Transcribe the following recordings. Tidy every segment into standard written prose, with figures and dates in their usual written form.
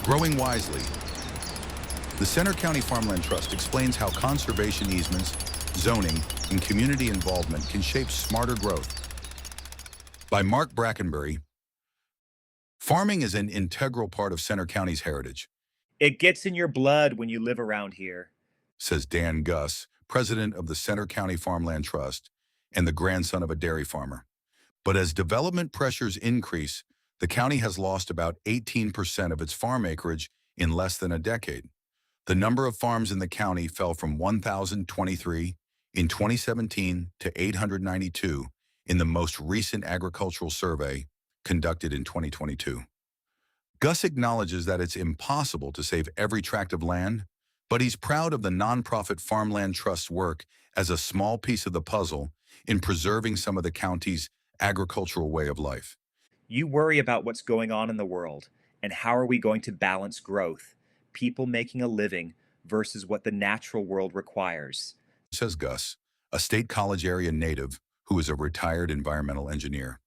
Growing wisely, the Center County Farmland Trust explains how conservation easements, zoning, and community involvement can shape smarter growth. By Mark Brackenbury, farming is an integral part of Center County's heritage, It gets in your blood when you live around here. says Guss, president of the Center County Farmland Trust and the grandson of a dairy farmer. But as development pressures increase, the county has lost about 18% of its farm acreage in less than a decade. The number of farms in the county fell from 1,023 in 2017 to 892 in the most recent agricultural survey conducted in 2022. Guss acknowledges that it's impossible to save every tract of land, but he's proud of the nonprofit Farmland Trust's work as a small piece of the puzzle in preserving some of the county's agricultural way of life. You worry about what's going on in the world and how are we going to balance growth, people making a living versus what the natural world requires. Says Guss, a State College area native who is a retired environmental engineer.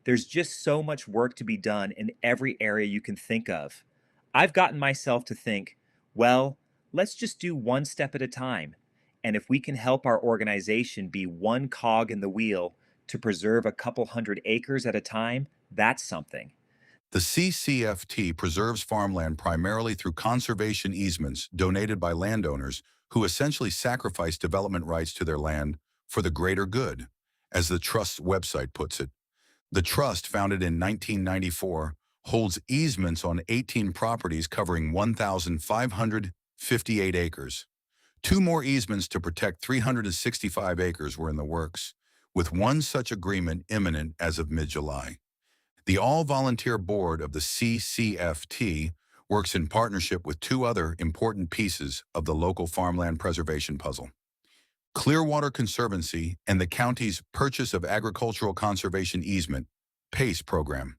There's just so much work to be done in every area you can think of. I've gotten myself to think, well, let's just do one step at a time. And if we can help our organization be one cog in the wheel to preserve a couple hundred acres at a time, that's something. The CCFT preserves farmland primarily through conservation easements donated by landowners who essentially sacrifice development rights to their land for the greater good, as the Trust's website puts it. The Trust, founded in 1994, holds easements on 18 properties covering 1,558 acres. Two more easements to protect 365 acres were in the works, with one such agreement imminent as of mid-July. The all-volunteer board of the CCFT works in partnership with two other important pieces of the local farmland preservation puzzle: Clearwater Conservancy and the county's Purchase of Agricultural Conservation Easement, PACE program.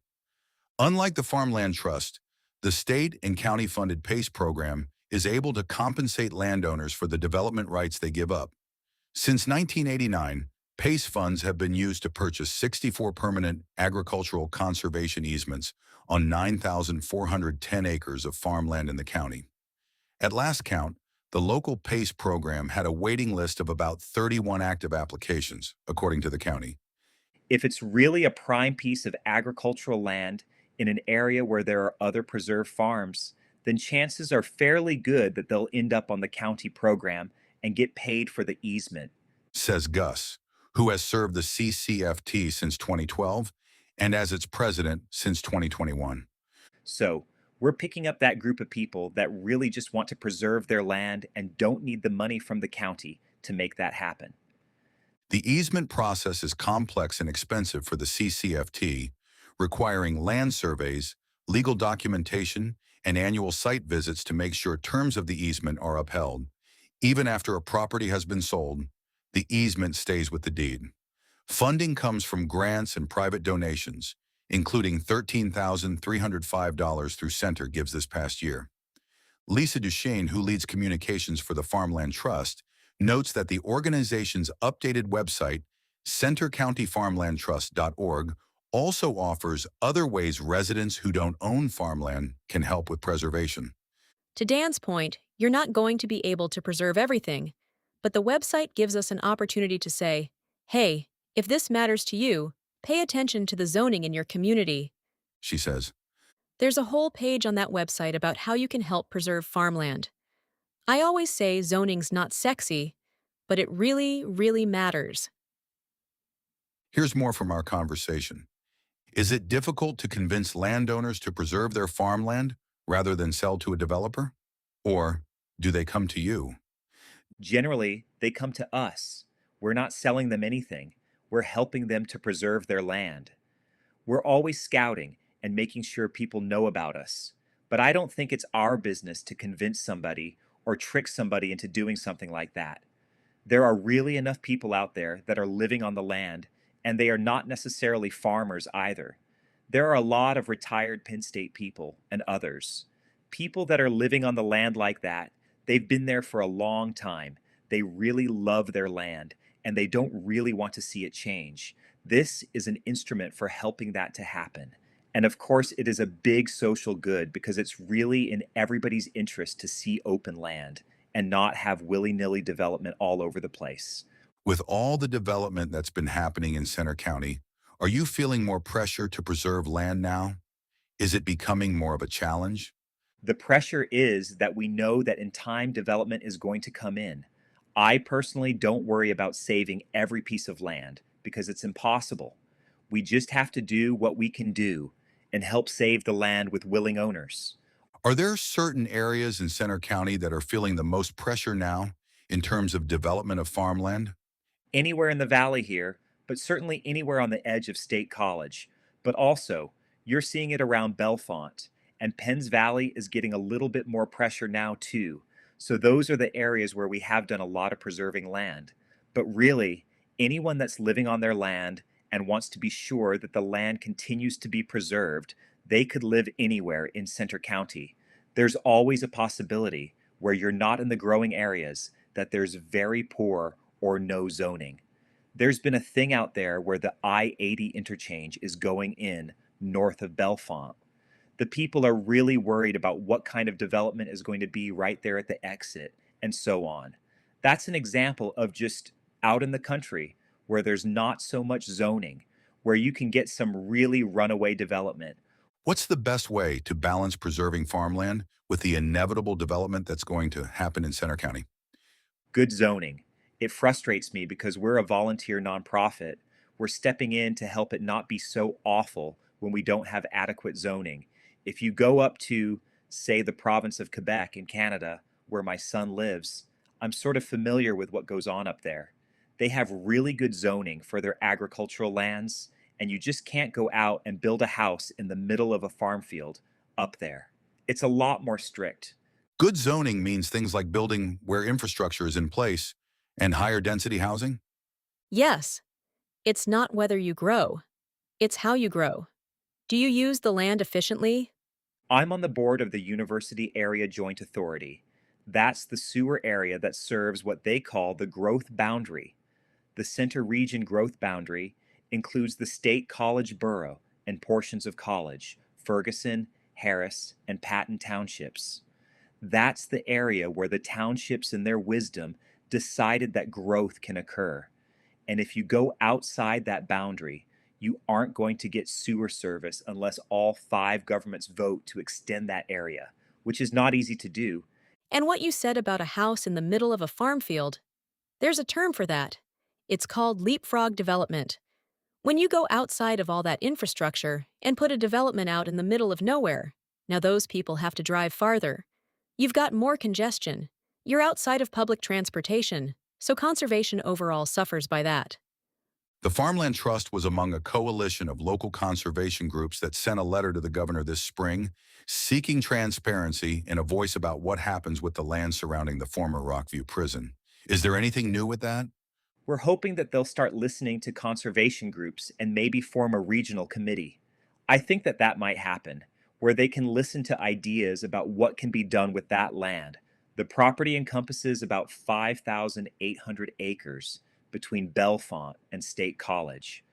Unlike the Farmland Trust, the state and county-funded PACE program is able to compensate landowners for the development rights they give up. Since 1989, PACE funds have been used to purchase 64 permanent agricultural conservation easements on 9,410 acres of farmland in the county. At last count, the local PACE program had a waiting list of about 31 active applications, according to the county. If it's really a prime piece of agricultural land in an area where there are other preserved farms, then chances are fairly good that they'll end up on the county program and get paid for the easement. Says Guss, who has served the CCFT since 2012 and as its president since 2021. So, we're picking up that group of people that really just want to preserve their land and don't need the money from the county to make that happen. The easement process is complex and expensive for the CCFT, requiring land surveys, legal documentation, and annual site visits to make sure terms of the easement are upheld. Even after a property has been sold, the easement stays with the deed. Funding comes from grants and private donations, including $13,305 through Center Gives this past year. Lisa Duchesne, who leads communications for the Farmland Trust, notes that the organization's updated website, centercountyfarmlandtrust.org, also offers other ways residents who don't own farmland can help with preservation. To Dan's point, you're not going to be able to preserve everything, but the website gives us an opportunity to say, hey, if this matters to you, pay attention to the zoning in your community, She says. There's a whole page on that website about how you can help preserve farmland. I always say zoning's not sexy, but it really, really matters. Here's more from our conversation. Is it difficult to convince landowners to preserve their farmland rather than sell to a developer? Or do they come to you? Generally, they come to us. We're not selling them anything. We're helping them to preserve their land. We're always scouting and making sure people know about us. But I don't think it's our business to convince somebody or trick somebody into doing something like that. There are really enough people out there that are living on the land, and they are not necessarily farmers either. There are a lot of retired Penn State people and others. People that are living on the land like that, they've been there for a long time. They really love their land, and they don't really want to see it change. This is an instrument for helping that to happen. And of course, it is a big social good because it's really in everybody's interest to see open land and not have willy nilly development all over the place. With all the development that's been happening in Center County, are you feeling more pressure to preserve land now? Is it becoming more of a challenge? The pressure is that we know that in time development is going to come in. I personally don't worry about saving every piece of land because it's impossible. We just have to do what we can do and help save the land with willing owners. Are there certain areas in Center County that are feeling the most pressure now in terms of development of farmland? Anywhere in the valley here, but certainly anywhere on the edge of State College. But also, you're seeing it around Bellefonte, and Penns Valley is getting a little bit more pressure now, too. So, those are the areas where we have done a lot of preserving land. But really, anyone that's living on their land and wants to be sure that the land continues to be preserved, they could live anywhere in Center County. There's always a possibility where you're not in the growing areas that there's very poor or no zoning. There's been a thing out there where the I-80 interchange is going in north of Bellefonte. The people are really worried about what kind of development is going to be right there at the exit and so on. That's an example of just out in the country where there's not so much zoning, where you can get some really runaway development. What's the best way to balance preserving farmland with the inevitable development that's going to happen in Center County? Good zoning. It frustrates me because we're a volunteer nonprofit. We're stepping in to help it not be so awful when we don't have adequate zoning. If you go up to, say, the province of Quebec in Canada, where my son lives, I'm sort of familiar with what goes on up there. They have really good zoning for their agricultural lands, and you just can't go out and build a house in the middle of a farm field up there. It's a lot more strict. Good zoning means things like building where infrastructure is in place and higher density housing. Yes, it's not whether you grow, it's how you grow. Do you use the land efficiently? I'm on the board of the University Area Joint Authority. That's the sewer area that serves what they call the growth boundary. The Center Region growth boundary includes the State College Borough and portions of College, Ferguson, Harris, and Patton townships. That's the area where the townships, in their wisdom, decided that growth can occur. And if you go outside that boundary, you aren't going to get sewer service unless all five governments vote to extend that area, which is not easy to do. And what you said about a house in the middle of a farm field, there's a term for that. It's called leapfrog development. When you go outside of all that infrastructure and put a development out in the middle of nowhere, now those people have to drive farther. You've got more congestion. You're outside of public transportation, so conservation overall suffers by that. The Farmland Trust was among a coalition of local conservation groups that sent a letter to the governor this spring seeking transparency and a voice about what happens with the land surrounding the former Rockview prison. Is there anything new with that? We're hoping that they'll start listening to conservation groups and maybe form a regional committee. I think that that might happen, where they can listen to ideas about what can be done with that land. The property encompasses about 5,800 acres between Bellefonte and State College.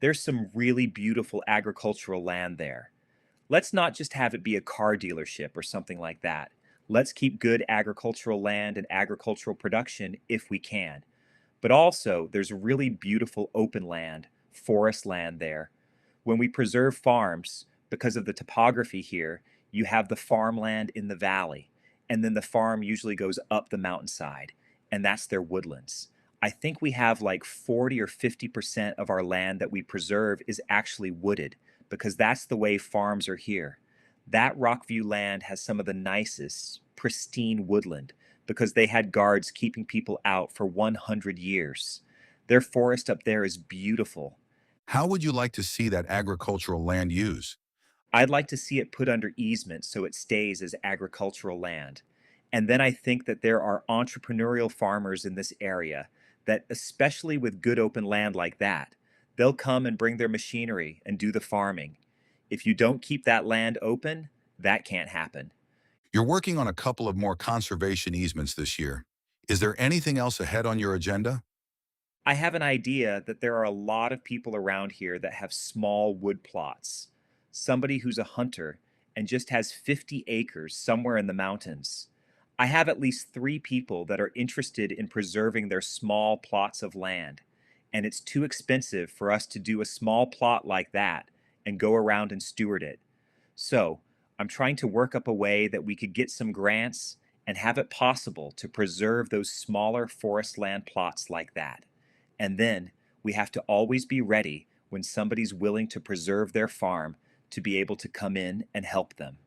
There's some really beautiful agricultural land there. Let's not just have it be a car dealership or something like that. Let's keep good agricultural land and agricultural production if we can. But also, there's really beautiful open land, forest land there. When we preserve farms, because of the topography here, you have the farmland in the valley, and then the farm usually goes up the mountainside, and that's their woodlands. I think we have like 40 or 50% of our land that we preserve is actually wooded, because that's the way farms are here. That Rockview land has some of the nicest, pristine woodland because they had guards keeping people out for 100 years. Their forest up there is beautiful. How would you like to see that agricultural land used? I'd like to see it put under easement so it stays as agricultural land. And then I think that there are entrepreneurial farmers in this area that, especially with good open land like that, they'll come and bring their machinery and do the farming. If you don't keep that land open, that can't happen. You're working on a couple of more conservation easements this year. Is there anything else ahead on your agenda? I have an idea that there are a lot of people around here that have small wood plots. somebody who's a hunter and just has 50 acres somewhere in the mountains. I have at least 3 people that are interested in preserving their small plots of land, and it's too expensive for us to do a small plot like that and go around and steward it. So, I'm trying to work up a way that we could get some grants and have it possible to preserve those smaller forest land plots like that. And then we have to always be ready when somebody's willing to preserve their farm to be able to come in and help them.